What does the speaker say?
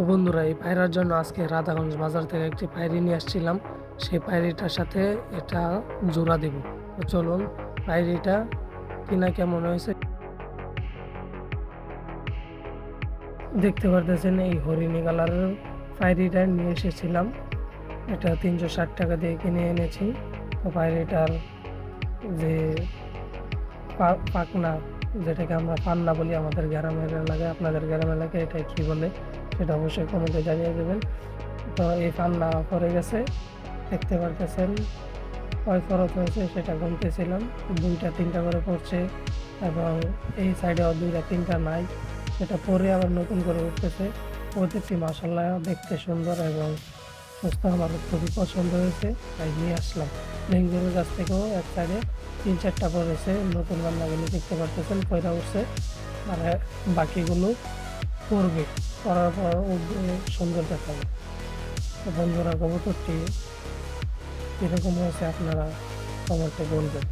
তো বন্ধুরা, এই পায়রার জন্য আজকে রাধাগঞ্জ বাজার থেকে একটি পায়রি নিয়ে আসছিলাম। সেই পায়রিটার সাথে এটা জোড়া দিব। তো চলুন পায়রিটা কিনা কেমন হয়েছে দেখতে পারতেছেন। এই হরিণী কালারের পায়রিটা নিয়ে এসেছিলাম। এটা 360 টাকা দিয়ে কিনে এনেছি। তো পায়রিটার যে পাখনা, যেটাকে আমরা পান্না বলি আমাদের গ্রামের এলাকায়, আপনাদের গ্রামের এলাকায় এটা কি বলে সেটা অবশ্যই কমেন্টে জানিয়ে দেবেন। তো এই পান্না পড়ে গেছে, দেখতে পারতেছেন কয় ফরত হয়েছে সেটা গুনতেছিলাম। 2টা 3টা করে পড়ছে এবং এই সাইডেও 2টা 3টা নাই, সেটা পরে আবার নতুন করে উঠতেছে। প্রত্যেকটি মাসাল্লাহ দেখতে সুন্দর এবং সুস্থ, আমার খুবই পছন্দ হয়েছে, তাই নিয়ে আসলাম। লেঙ্গুরের কাছ থেকেও এক সাইডে 3-4টা পড়েছে, নতুন রান্নাগুলো দেখতে পারতেছেন পয়রা উঠছে, আর বাকিগুলো পড়বে, পড়ার পর উঠবে, সুন্দর দেখাবে। তো বন্ধুরা, কবুতরটি কীরকম হয়েছে আপনারা কমেন্টে বলবেন।